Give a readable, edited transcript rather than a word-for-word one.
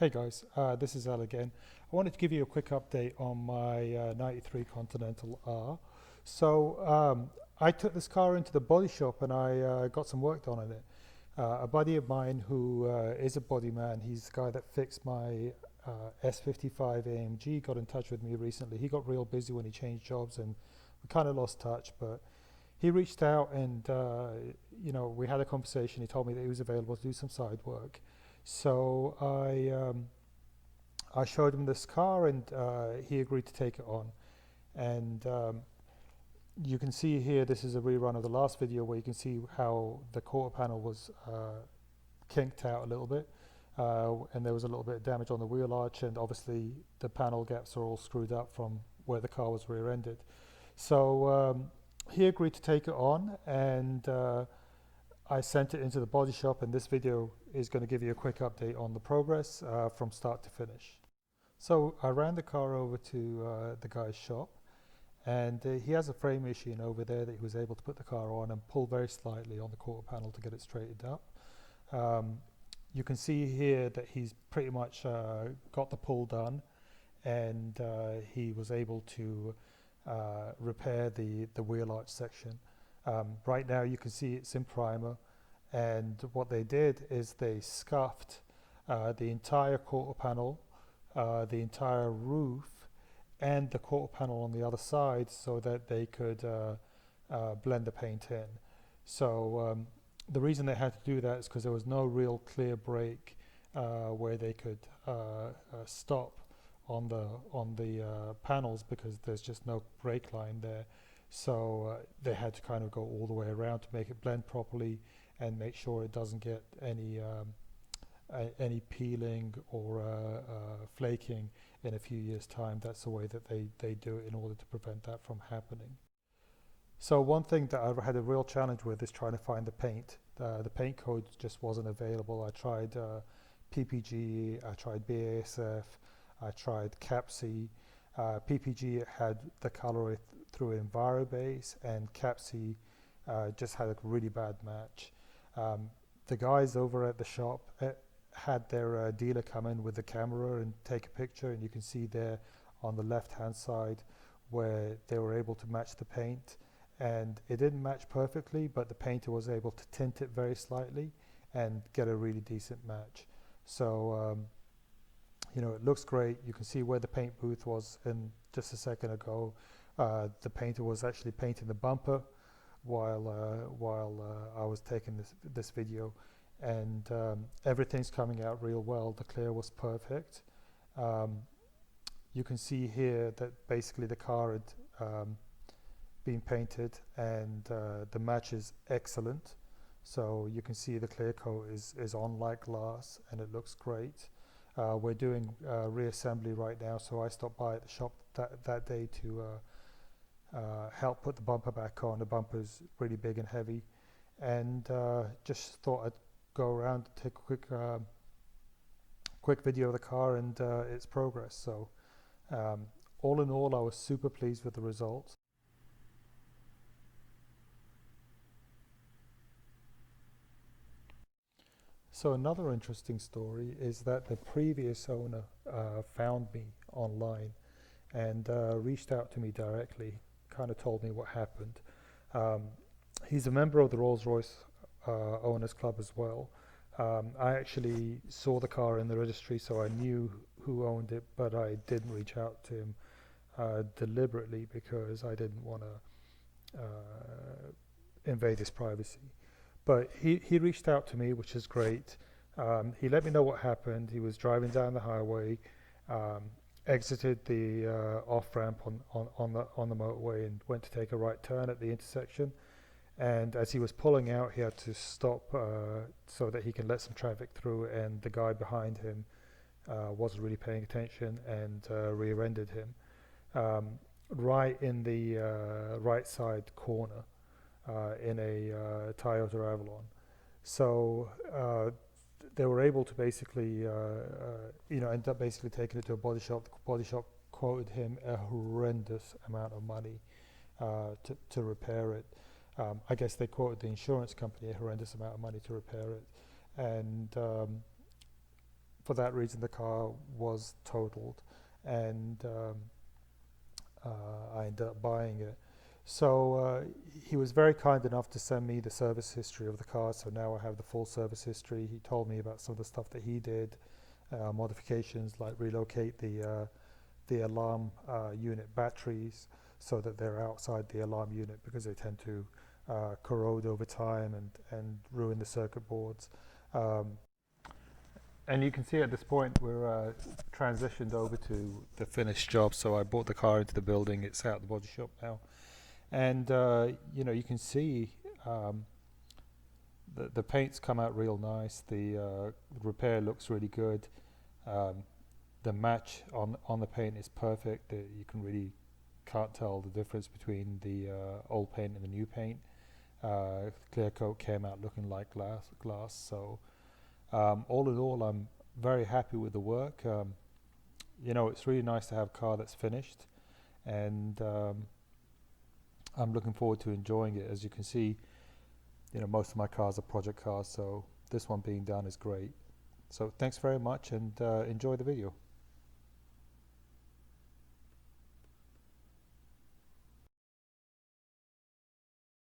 Hey guys, this is Al again. I wanted to give you a quick update on my 93 Continental R. I took this car into the body shop and I got some work done on it. A buddy of mine who is a body man, he's the guy that fixed my S55 AMG, got in touch with me recently. He got real busy when he changed jobs and we kind of lost touch, but he reached out and we had a conversation. He told me that he was available to do some side work. So I showed him this car and he agreed to take it on. And you can see here, this is a rerun of the last video where you can see how the quarter panel was kinked out a little bit. And there was a little bit of damage on the wheel arch, and obviously the panel gaps are all screwed up from where the car was rear-ended. So he agreed to take it on, and I sent it into the body shop, and this video is going to give you a quick update on the progress from start to finish. So I ran the car over to the guy's shop, and he has a frame machine over there that he was able to put the car on and pull very slightly on the quarter panel to get it straightened up. You can see here that he's pretty much got the pull done, and he was able to repair the wheel arch section. Right now you can see it's in primer, and what they did is they scuffed the entire quarter panel, the entire roof, and the quarter panel on the other side so that they could blend the paint in. So the reason they had to do that is because there was no real clear break where they could stop on the panels, because there's just no brake line there. So they had to kind of go all the way around to make it blend properly and make sure it doesn't get any peeling or flaking in a few years' time. That's the way that they do it in order to prevent that from happening. So one thing that I had a real challenge with is trying to find the paint. The paint code just wasn't available. I tried PPG, I tried BASF, I tried CAPC. PPG had the color through EnviroBase, and CAPC just had a really bad match. The guys over at the shop had their dealer come in with the camera and take a picture, and you can see there on the left hand side where they were able to match the paint, and it didn't match perfectly, but the painter was able to tint it very slightly and get a really decent match. So it looks great. You can see where the paint booth was in just a second ago. The painter was actually painting the bumper while I was taking this video, and everything's coming out real well. The clear was perfect. You can see here that basically the car had been painted, and the match is excellent. So you can see the clear coat is on like glass, and it looks great. We're doing reassembly right now, so I stopped by at the shop that day to help put the bumper back on. The bumper's really big and heavy, and just thought I'd go around and take a quick video of the car and its progress. So all in all, I was super pleased with the results. So another interesting story is that the previous owner found me online and reached out to me directly, kind of told me what happened. He's a member of the Rolls-Royce Owners Club as well. I actually saw the car in the registry, so I knew who owned it, but I didn't reach out to him deliberately because I didn't want to invade his privacy. But he reached out to me, which is great. He let me know what happened. He was driving down the highway, exited the off-ramp on the motorway and went to take a right turn at the intersection. And as he was pulling out, he had to stop so that he can let some traffic through, and the guy behind him wasn't really paying attention and rear-ended him right in the right side corner in a Toyota Avalon. So they were able to basically end up basically taking it to a body shop. The body shop quoted him a horrendous amount of money to repair it. I guess they quoted the insurance company a horrendous amount of money to repair it. And for that reason the car was totaled, and I ended up buying it. So he was very kind enough to send me the service history of the car, so now I have the full service history. He told me about some of the stuff that he did, modifications like relocate the alarm unit batteries so that they're outside the alarm unit because they tend to corrode over time and ruin the circuit boards. And you can see at this point we're transitioned over to the finished job. So I brought the car into the building. It's out the body shop now, and you know, you can see the paint's come out real nice. The repair looks really good. The match on the paint is perfect. You can really can't tell the difference between the old paint and the new paint. Clear coat came out looking like glass. So all in all, I'm very happy with the work. You know, it's really nice to have a car that's finished, and I'm looking forward to enjoying it. As you can see, you know, most of my cars are project cars, so this one being done is great. So thanks very much, and enjoy the video.